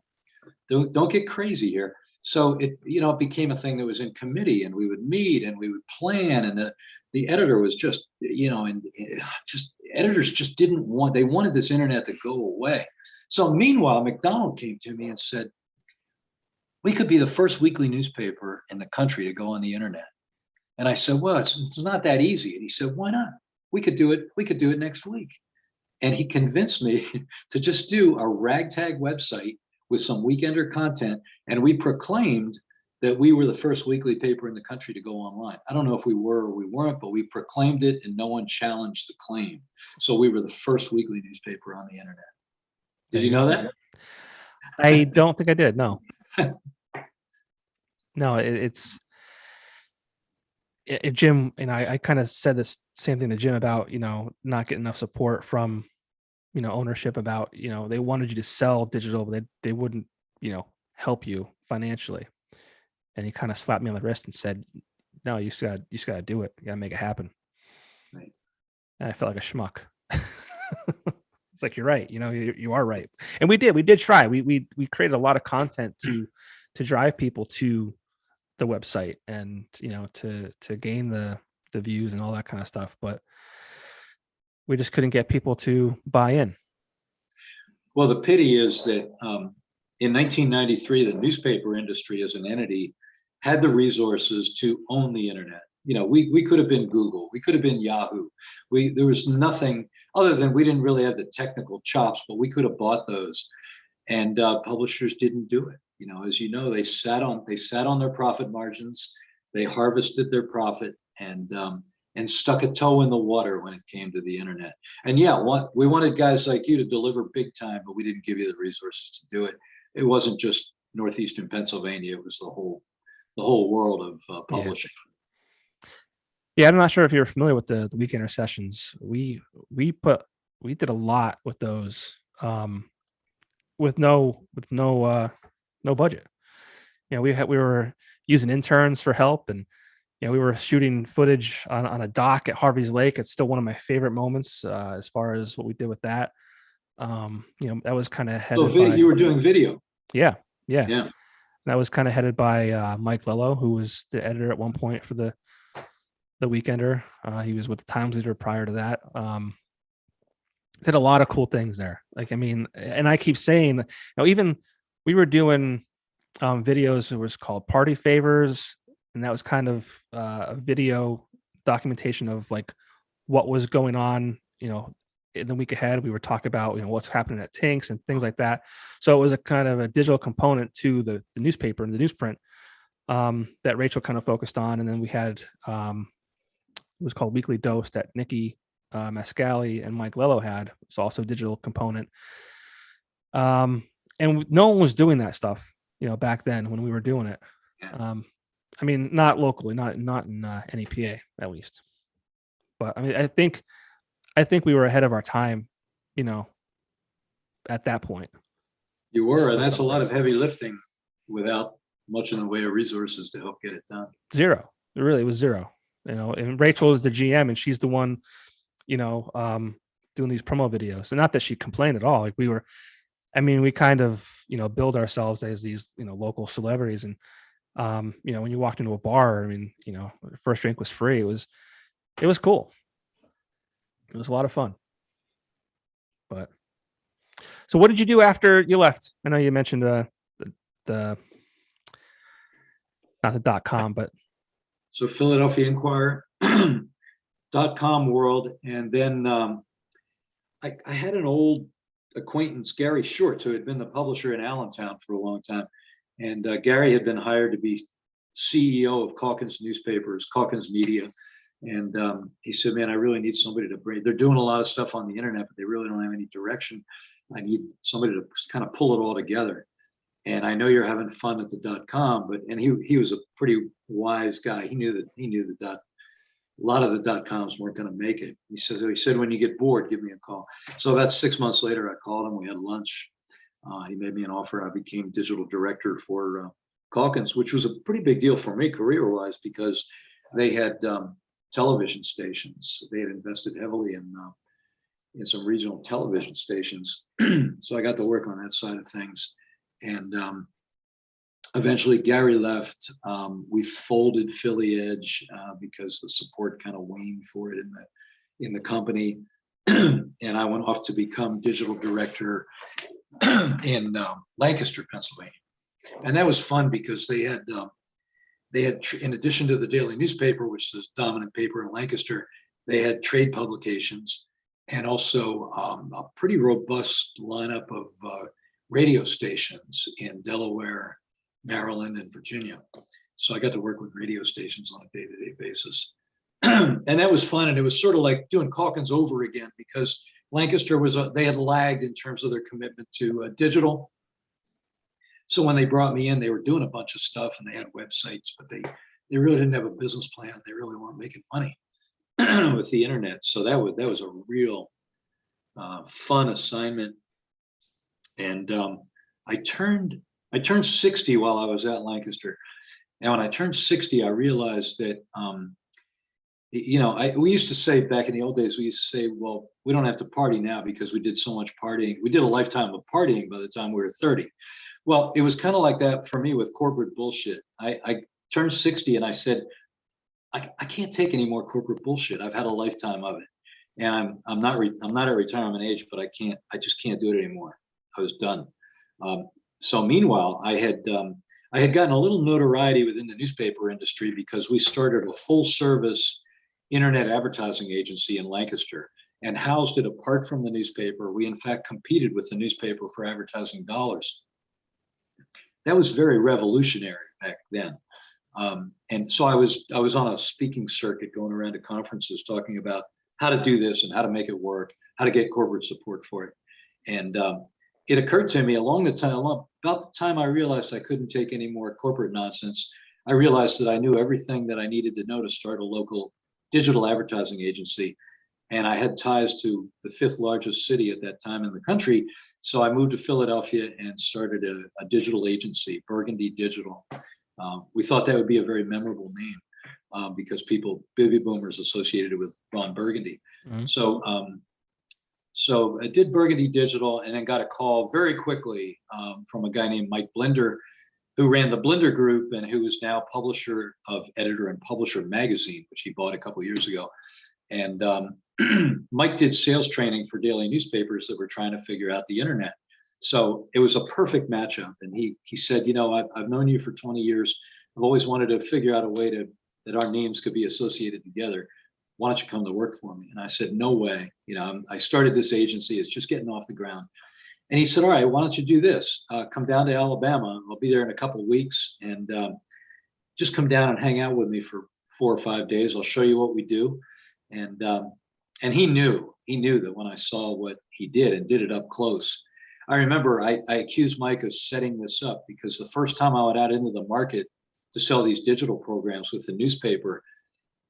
Don't get crazy here. So it, you know, it became a thing that was in committee and we would meet and we would plan. And the editor was just, you know, and just editors just didn't want, they wanted this internet to go away. So meanwhile, McDonald came to me and said, we could be the first weekly newspaper in the country to go on the internet. And I said, well, it's not that easy. And he said, why not? We could do it. We could do it next week. And he convinced me to just do a ragtag website with some weekender content. And we proclaimed that we were the first weekly paper in the country to go online. I don't know if we were or we weren't, but we proclaimed it and no one challenged the claim. So we were the first weekly newspaper on the internet. Did you know that? I don't think I did. No. No, Jim, and I kind of said this same thing to Jim about, you know, not getting enough support from, you know, ownership about, you know, they wanted you to sell digital, but they wouldn't, you know, help you financially. And he kind of slapped me on the wrist and said, no, you just gotta do it. You gotta make it happen. Right. And I felt like a schmuck. It's like, you're right. You know, you are right. And we did try. We created a lot of content to drive people to the website and, you know, to gain the views and all that kind of stuff. But we just couldn't get people to buy in. Well, the pity is that in 1993, the newspaper industry as an entity had the resources to own the internet. You know, we could have been Google, we could have been Yahoo. There was nothing other than we didn't really have the technical chops, but we could have bought those. And publishers didn't do it. You know, as you know, they sat on their profit margins, they harvested their profit and stuck a toe in the water when it came to the internet. And yeah, we wanted guys like you to deliver big time, but we didn't give you the resources to do it. It wasn't just Northeastern Pennsylvania; it was the whole world of publishing. Yeah, I'm not sure if you're familiar with the weekender sessions. We did a lot with those. With no budget. You know, we were using interns for help, and you know, we were shooting footage on a dock at Harvey's Lake. It's still one of my favorite moments as far as what we did with that. You know, that was kind of headed by, you were doing video. Yeah. Yeah. That was kind of headed by Mike Lello, who was the editor at one point for the Weekender. He was with the Times Leader prior to that. Did a lot of cool things there. Like, I mean, and I keep saying, you know, even we were doing videos. It was called Party Favors, and that was kind of a video documentation of like what was going on, you know, in the week ahead. We were talking about, you know, what's happening at Tinks and things like that. So it was a kind of a digital component to the newspaper and the newsprint that Rachel kind of focused on. And then we had it was called Weekly Dose that Nikki Mascali and Mike Lello had. It's also a digital component. And no one was doing that stuff, you know, back then when we were doing it. Yeah. I mean, not locally, not in NEPA at least. But I mean, I think we were ahead of our time, you know, at that point. You were, and that's a lot of heavy lifting without much in the way of resources to help get it done. Zero. It really was zero. You know, and Rachel is the GM, and she's the one, you know, doing these promo videos. And not that she complained at all. Like we kind of, you know, build ourselves as these, you know, local celebrities. And, you know, when you walked into a bar, I mean, you know, the first drink was free. It was cool. It was a lot of fun. But so what did you do after you left? I know you mentioned the not the .com, but so Philadelphia Inquirer, .com world. And then I had an old acquaintance, Gary Short, who had been the publisher in Allentown for a long time. And Gary had been hired to be CEO of Calkins Newspapers, Calkins Media. And he said, man, I really need somebody to bring, they're doing a lot of stuff on the internet, but they really don't have any direction. I need somebody to kind of pull it all together. And I know you're having fun at the .com, and he was a pretty wise guy. He knew that a lot of the .coms weren't going to make it. He said, when you get bored, give me a call. So about 6 months later, I called him. We had lunch. He made me an offer. I became digital director for Calkins, which was a pretty big deal for me career-wise, because they had television stations. They had invested heavily in some regional television stations. So I got to work on that side of things. And eventually Gary left. We folded Philly Edge because the support kind of waned for it in the company. And I went off to become digital director in Lancaster, Pennsylvania. And that was fun because they had, in addition to the daily newspaper, which is the dominant paper in Lancaster, they had trade publications and also a pretty robust lineup of radio stations in Delaware, Maryland, and Virginia. So I got to work with radio stations on a day-to-day basis. And that was fun. And it was sort of like doing Calkins over again, because Lancaster they had lagged in terms of their commitment to digital. So when they brought me in, they were doing a bunch of stuff and they had websites, but they really didn't have a business plan. They really weren't making money with the internet. So that was a real fun assignment. And I turned 60 while I was at Lancaster. And when I turned 60, I realized that, we used to say back in the old days, we used to say, well, we don't have to party now because we did so much partying. We did a lifetime of partying by the time we were 30. Well, it was kind of like that for me with corporate bullshit. I turned 60 and I said, I can't take any more corporate bullshit. I've had a lifetime of it. And I'm not at retirement age, but I just can't do it anymore. I was done. So meanwhile, I had gotten a little notoriety within the newspaper industry because we started a full service internet advertising agency in Lancaster and housed it apart from the newspaper. We in fact competed with the newspaper for advertising dollars. That was very revolutionary back then. And so I was on a speaking circuit going around to conferences talking about how to do this and how to make it work, how to get corporate support for it. And it occurred to me about the time I realized I couldn't take any more corporate nonsense, I realized that I knew everything that I needed to know to start a local digital advertising agency. And I had ties to the 5th largest city at that time in the country. So I moved to Philadelphia and started a digital agency, Burgundy Digital. We thought that would be a very memorable name because baby boomers associated it with Ron Burgundy. Mm-hmm. So I did Burgundy Digital and then got a call very quickly from a guy named Mike Blinder, who ran the Blinder Group and who is now publisher of Editor and Publisher magazine, which he bought a couple of years ago. And Mike did sales training for daily newspapers that were trying to figure out the internet. So it was a perfect matchup. And he said, I've known you for 20 years. I've always wanted to figure out a way that our names could be associated together. Why don't you come to work for me? And I said, no way. I started this agency. It's just getting off the ground. And he said, all right, why don't you do this? Come down to Alabama. I'll be there in a couple of weeks. And just come down and hang out with me for 4 or 5 days. I'll show you what we do. And he knew that when I saw what he did and did it up close. I remember I accused Mike of setting this up because the first time I went out into the market to sell these digital programs with the newspaper,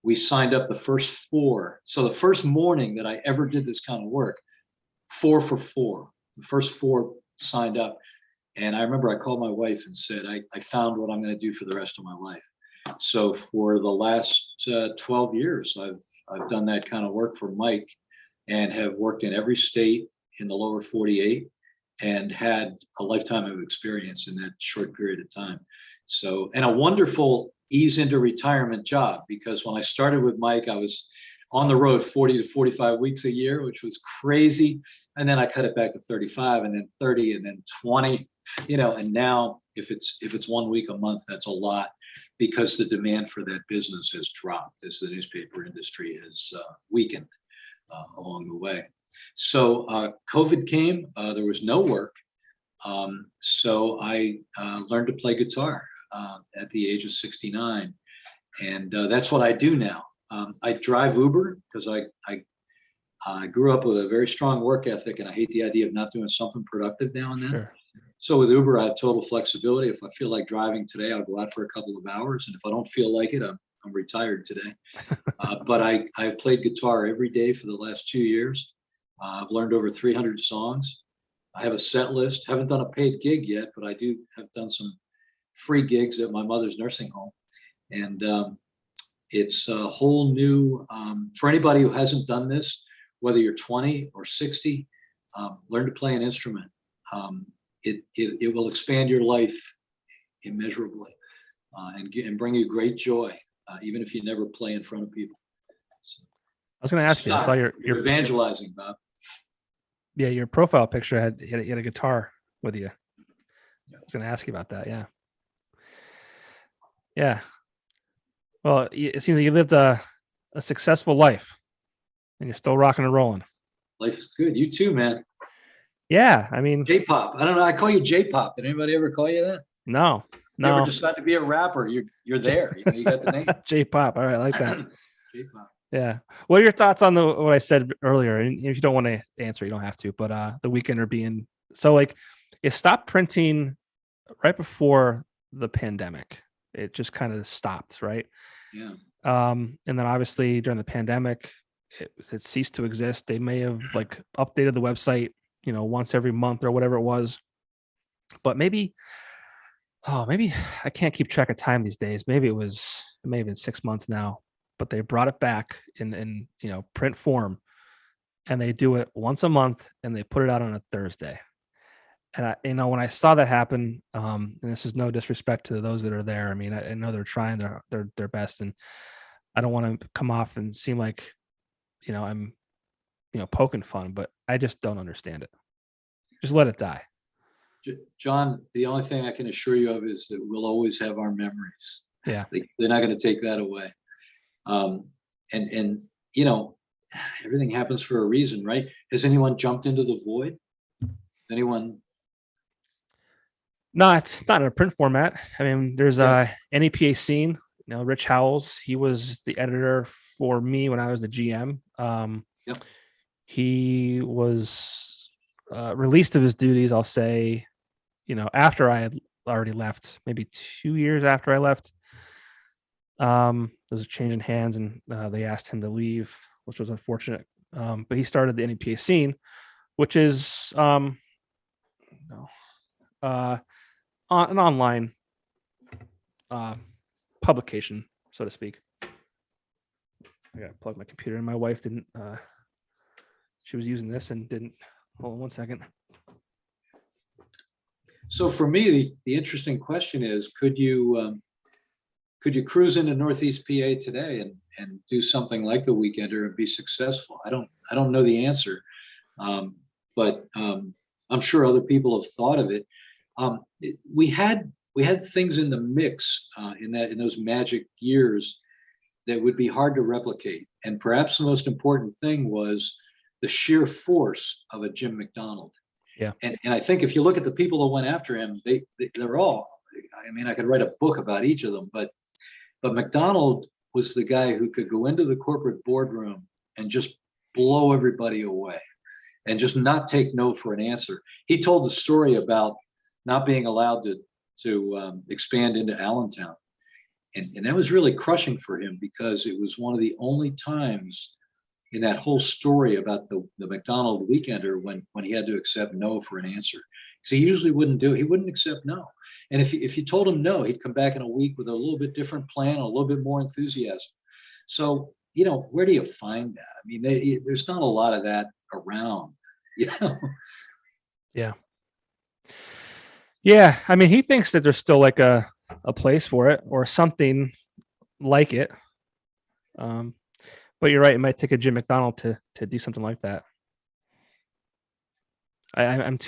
we signed up the first 4. So the first morning that I ever did this kind of work, 4 for 4, the first 4 signed up. And I remember I called my wife and said, I found what I'm going to do for the rest of my life. So for the last 12 years, I've done that kind of work for Mike and have worked in every state in the lower 48 and had a lifetime of experience in that short period of time. So, and a wonderful ease into retirement job, because when I started with Mike, I was on the road 40 to 45 weeks a year, which was crazy. And then I cut it back to 35 and then 30 and then 20, and now if it's 1 week a month, that's a lot, because the demand for that business has dropped as the newspaper industry has weakened along the way. So COVID came, there was no work. So I learned to play guitar at the age of 69. And that's what I do now. I drive Uber because I grew up with a very strong work ethic, and I hate the idea of not doing something productive now and then. Sure. So with Uber, I have total flexibility. If I feel like driving today, I'll go out for a couple of hours. And if I don't feel like it, I'm retired today. But I've played guitar every day for the last 2 years. I've learned over 300 songs. I have a set list. Haven't done a paid gig yet, but I do have done some free gigs at my mother's nursing home. And it's a whole new, for anybody who hasn't done this, whether you're 20 or 60, learn to play an instrument. It will expand your life immeasurably, and bring you great joy, even if you never play in front of people. So, I was going to ask you, I saw your evangelizing, Bob. Yeah, your profile picture had a guitar with you. I was going to ask you about that. Yeah. Yeah. Well, it seems like you lived a successful life and you're still rocking and rolling. Life's good. You too, man. Yeah. I mean, J-pop. I don't know. I call you J-pop. Did anybody ever call you that? No. You ever decide to be a rapper? You're there. You know, you got the name. J-pop. All right. I like that. J-pop. Yeah. What are your thoughts on what I said earlier? And if you don't want to answer, you don't have to, but the Weekender being so like it stopped printing right before the pandemic. It just kind of stopped, right? Yeah. And then obviously during the pandemic, it ceased to exist. They may have like updated the website, once every month or whatever it was. But maybe I can't keep track of time these days. It may have been 6 months now, but they brought it back in print form, and they do it once a month and they put it out on a Thursday. And when I saw that happen, and this is no disrespect to those that are there. I mean, I know they're trying their best, and I don't want to come off and seem like, I'm, poking fun, but I just don't understand it. Just let it die. John, the only thing I can assure you of is that we'll always have our memories. Yeah. They're not going to take that away. And everything happens for a reason, right? Has anyone jumped into the void? Anyone? No, it's not in a print format. I mean, there's NEPA Scene, Rich Howells. He was the editor for me when I was the GM. Yep. He was released of his duties, I'll say, after I had already left, maybe 2 years after I left. There was a change in hands, and they asked him to leave, which was unfortunate. But he started the NEPA Scene, which is an online publication, so to speak. I gotta plug my computer in. My wife didn't. She was using this and didn't. Hold on 1 second. So for me, the interesting question is, could you cruise into Northeast PA today and do something like the Weekender and be successful? I don't know the answer, but I'm sure other people have thought of it. We had things in the mix in those magic years that would be hard to replicate. And perhaps the most important thing was the sheer force of a Jim McDonald. Yeah. And I think if you look at the people that went after him, they're all, I mean, I could write a book about each of them, but McDonald was the guy who could go into the corporate boardroom and just blow everybody away and just not take no for an answer. He told the story about not being allowed to expand into Allentown. And that was really crushing for him, because it was one of the only times in that whole story about the McDonald Weekender when he had to accept no for an answer. So he usually wouldn't do it. He wouldn't accept no. And if you told him no, he'd come back in a week with a little bit different plan, a little bit more enthusiasm. So, where do you find that? I mean, there's not a lot of that around, Yeah. Yeah. I mean, he thinks that there's still like a place for it or something like it. But you're right. It might take a Jim McDonald to do something like that. I'm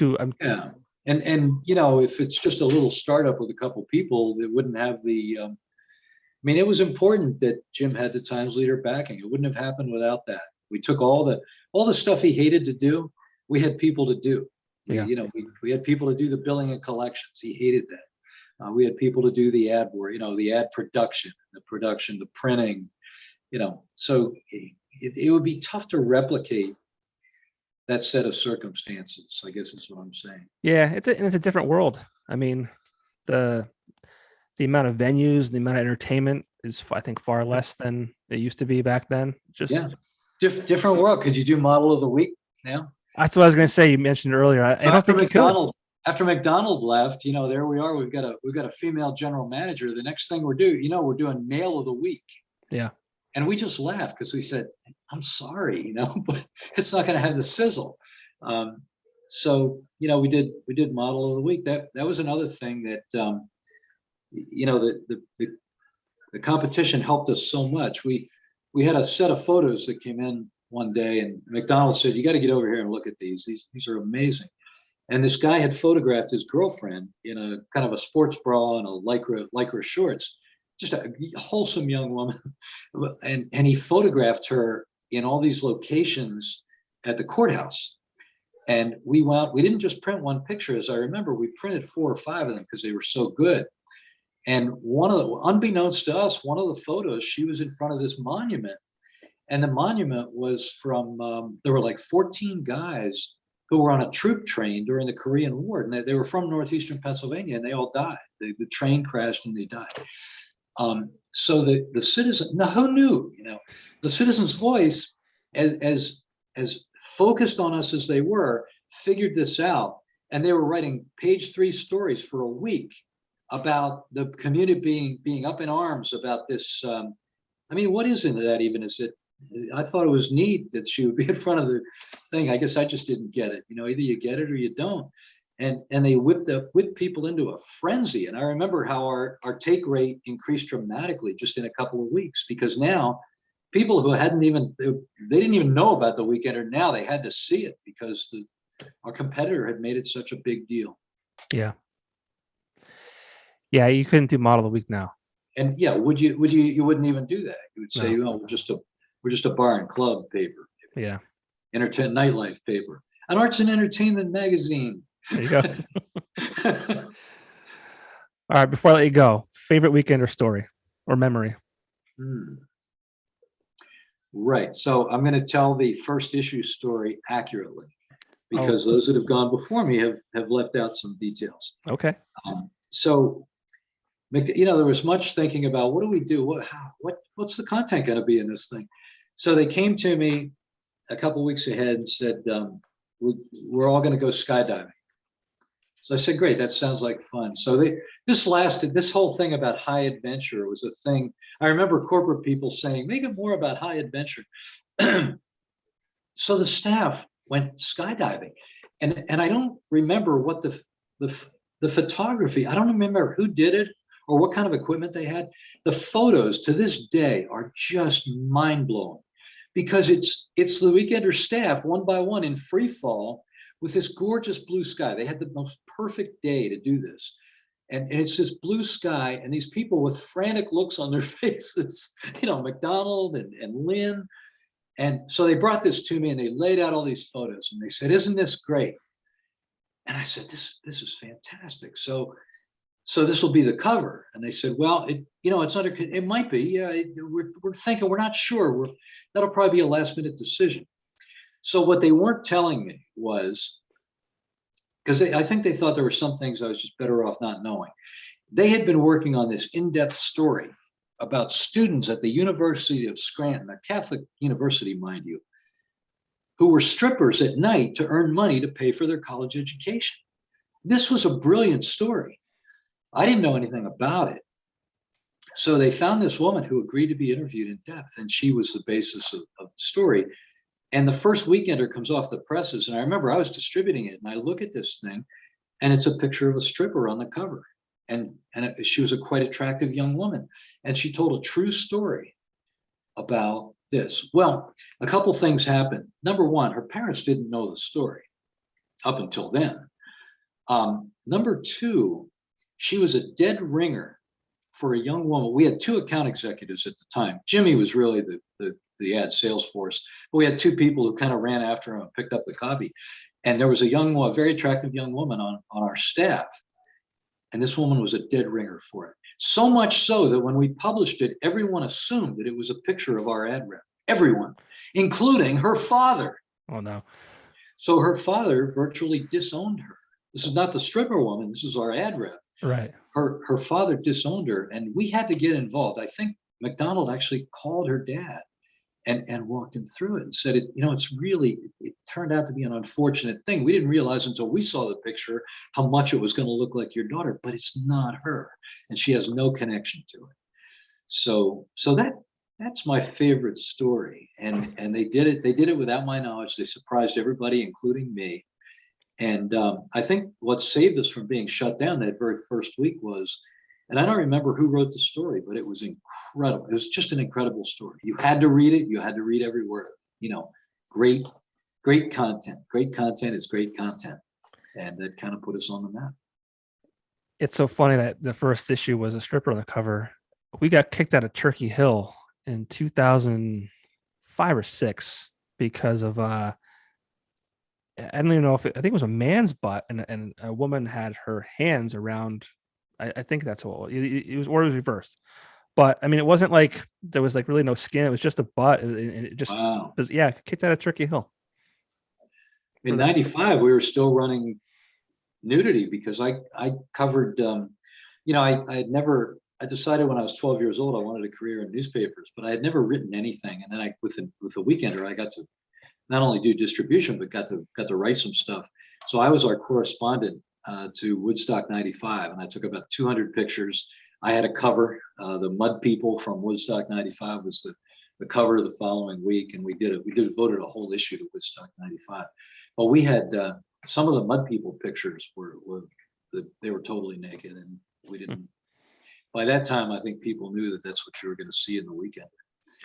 Yeah. And if it's just a little startup with a couple people that wouldn't have I mean, it was important that Jim had the Times leader backing. It wouldn't have happened without that. We took all the stuff he hated to do. We had people to do. Yeah. We had people to do the billing and collections. He hated that. We had people to do the ad work, the ad production, the printing, so it would be tough to replicate that set of circumstances, I guess is what I'm saying. Yeah, it's a different world. I mean, the amount of venues, the amount of entertainment is, I think, far less than it used to be back then. Just Yeah, different world. Could you do model of the week now? that's what I was going to say. You mentioned earlier. I don't After think you could. After McDonald left, there we are. We've got a female general manager. The next thing we're doing male of the week. Yeah. And we just laughed because we said, I'm sorry, but it's not going to have the sizzle. So, we did model of the week. That was another thing that, the competition helped us so much. We had a set of photos that came in one day, and McDonald said, you got to get over here and look at these. These are amazing. And this guy had photographed his girlfriend in a kind of a sports bra and a lycra shorts, just a wholesome young woman. And he photographed her in all these locations at the courthouse. And we didn't just print one picture. As I remember, we printed 4 or 5 of them because they were so good. And unbeknownst to us, one of the photos, she was in front of this monument. And the monument was from, there were like 14 guys who were on a troop train during the Korean War. And they were from Northeastern Pennsylvania, and they all died. The train crashed and they died. So the citizen, now who knew, the Citizen's Voice, as focused on us as they were, figured this out. And they were writing page 3 stories for a week about the community being up in arms about this. What is into that even? I thought it was neat that she would be in front of the thing. I guess I just didn't get it. Either you get it or you don't. And they whipped people into a frenzy. And I remember how our take rate increased dramatically just in a couple of weeks, because now people who they didn't even know about the Weekender, now they had to see it because our competitor had made it such a big deal. Yeah. Yeah, you couldn't do model of the week now. And yeah, you wouldn't even do that. You would say, No. we're just a bar and club paper. Yeah. Nightlife paper. An arts and entertainment magazine. There you go. All right, before I let you go, favorite Weekender story or memory? Right. So I'm going to tell the first issue story accurately, because those that have gone before me have left out some details. Okay. So, there was much thinking about what do we do? What's the content going to be in this thing? So they came to me a couple of weeks ahead and said, we're all going to go skydiving. So I said, great, that sounds like fun. So this whole thing about high adventure was a thing. I remember corporate people saying, make it more about high adventure. So the staff went skydiving, and I don't remember what the photography, I don't remember who did it or what kind of equipment they had. The photos to this day are just mind blowing, because it's the Weekender staff one by one in free fall with this gorgeous blue sky. They had the most perfect day to do this. And it's this blue sky and these people with frantic looks on their faces, McDonald and Lynn. And so they brought this to me and they laid out all these photos and they said, isn't this great? And I said, this is fantastic. So this will be the cover. And they said, well, it might be. Yeah, we're thinking, we're not sure. That'll probably be a last minute decision. So what they weren't telling me was, because I think they thought there were some things I was just better off not knowing. They had been working on this in-depth story about students at the University of Scranton, a Catholic university, mind you, who were strippers at night to earn money to pay for their college education. This was a brilliant story. I didn't know anything about it. So they found this woman who agreed to be interviewed in depth, and she was the basis of the story. And the first Weekender comes off the presses, and I remember I was distributing it, and I look at this thing, and it's a picture of a stripper on the cover. And she was a quite attractive young woman, and she told a true story about this. Well, a couple things happened. Number one, her parents didn't know the story up until then. Number two, she was a dead ringer for a young woman. We had 2 account executives at the time. Jimmy was really the ad sales force, but we had 2 people who kind of ran after him and picked up the copy. And there was a very attractive young woman on our staff. And this woman was a dead ringer for it. So much so that when we published it, everyone assumed that it was a picture of our ad rep. Everyone, including her father. Oh, no. So her father virtually disowned her. This is not the stripper woman. This is our ad rep. Right. Her father disowned her, and we had to get involved. I think McDonald actually called her dad and walked him through it and said, it turned out to be an unfortunate thing. We didn't realize until we saw the picture how much it was going to look like your daughter, but it's not her, and she has no connection to it. So that's my favorite story. And they did it without my knowledge. They surprised everybody, including me. And I think what saved us from being shut down that very first week was, and I don't remember who wrote the story, but it was incredible. It was just an incredible story. You had to read it. You had to read every word of it. Great content. Great content is great content. And that kind of put us on the map. It's so funny that the first issue was a stripper on the cover. We got kicked out of Turkey Hill in 2005 or 6 because of I don't even know if I think it was a man's butt, and a woman had her hands around. I think that's what it was, or it was reversed. But I mean, it wasn't like there was like really no skin. It was just a butt, and it just was, kicked out of Turkey Hill. In '95, we were still running nudity because I covered. I decided when I was 12 years old I wanted a career in newspapers, but I had never written anything. And then with the Weekender, I got to not only do distribution, but got to write some stuff. So I was our correspondent to Woodstock '95, and I took about 200 pictures. I had a cover. The Mud People from Woodstock '95 was the cover the following week, and we devoted a whole issue to Woodstock '95. But we had some of the Mud People pictures they were totally naked, and we didn't. By that time, I think people knew that that's what you were going to see in the Weekend.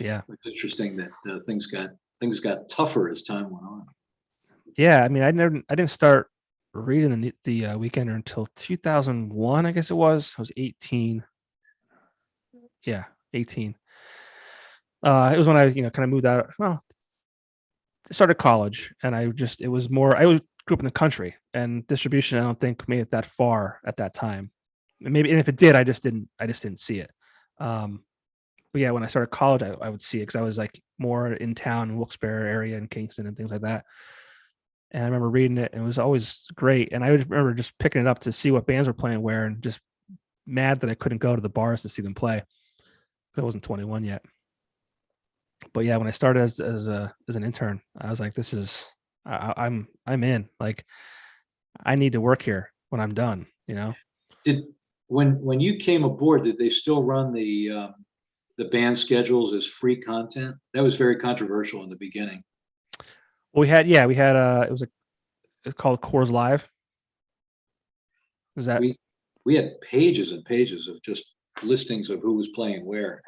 Yeah, it's interesting that things got tougher as time went on. Yeah, I mean, I didn't start reading the Weekender until 2001. I guess it was. I was 18. Yeah, 18. It was when I kind of moved out. Well, started college, and I grew up in the country, and distribution I don't think made it that far at that time. And if it did, I just didn't see it. But yeah, when I started college, I would see it because I was like more in town in Wilkes-Barre area and Kingston and things like that. And I remember reading it, and it was always great. And I remember just picking it up to see what bands were playing where, and just mad that I couldn't go to the bars to see them play. I wasn't 21 yet. But yeah, when I started as an intern, I was like, "This is I'm in. Like, I need to work here when I'm done." When you came aboard, did they still run the band schedules as free content? That was very controversial in the beginning. Well, we had it's called Coors Live. Was that we had pages and pages of just listings of who was playing where,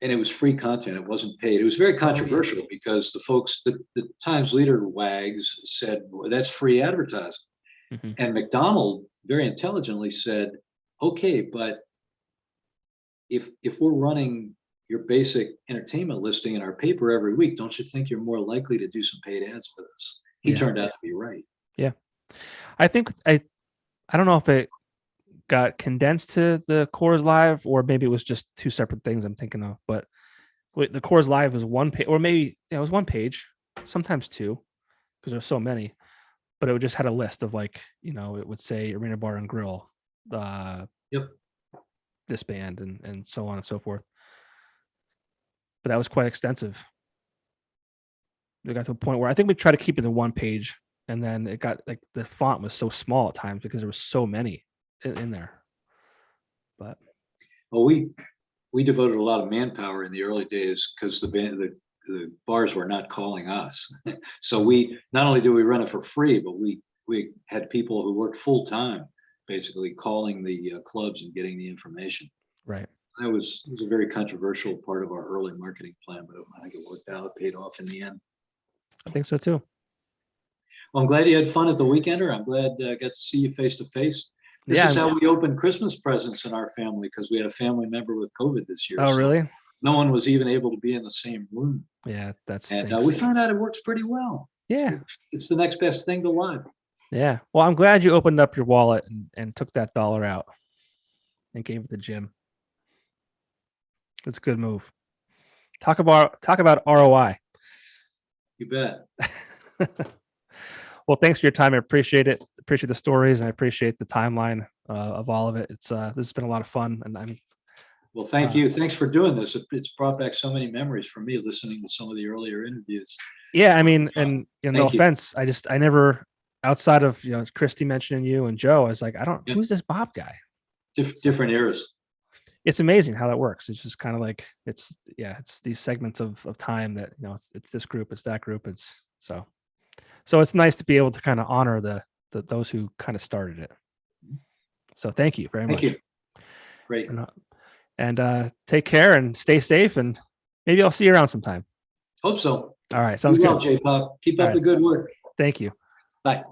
and it was free content. It wasn't paid. It was very controversial because the folks, the Times leader wags said, well, that's free advertising. Mm-hmm. And McDonald very intelligently said, okay, but if we're running your basic entertainment listing in our paper every week, don't you think you're more likely to do some paid ads with us? He turned out to be right. Yeah. I think I don't know if it got condensed to the Coors Live, or maybe it was just two separate things I'm thinking of. But the Coors Live was one page, or maybe it was one page, sometimes two, because there's so many. But it just had a list of it would say Arena Bar and Grill, this band, and so on and so forth. But that was quite extensive. It got to a point where I think we tried to keep it in one page, and then it got like the font was so small at times because there was so many in there. But we devoted a lot of manpower in the early days because the bars were not calling us. So we not only did we run it for free, but we had people who worked full time, basically calling the clubs and getting the information. Right. It was a very controversial part of our early marketing plan, but I think it worked out. It paid off in the end. I think so too. Well, I'm glad you had fun at the Weekender. I'm glad I got to see you face to face. This is how we opened Christmas presents in our family, because we had a family member with COVID this year. Oh, really? No one was even able to be in the same room. Yeah, and we found out it works pretty well. Yeah, it's the next best thing to live. Yeah. Well, I'm glad you opened up your wallet and took that $1 out and gave it to Jim. That's a good move. Talk about ROI. You bet. Well, thanks for your time. I appreciate it. Appreciate the stories, and I appreciate the timeline of all of it. It's this has been a lot of fun, and I'm Well, thank you. Thanks for doing this. It's brought back so many memories for me listening to some of the earlier interviews. yeah. I mean, and no Thank you. offense, I never outside of Christy mentioning you and Joe, I was like, Yep. who's this Bob guy? Different eras. It's amazing how that works. It's just kind of like it's these segments of time that it's this group, it's that group, it's so it's nice to be able to kind of honor the those who kind of started it. So thank you very much. Thank you. Great. And take care and stay safe, and maybe I'll see you around sometime. Hope so. All right, sounds Be well, good. J-Pop. Keep All up right. the good work. Thank you. Bye.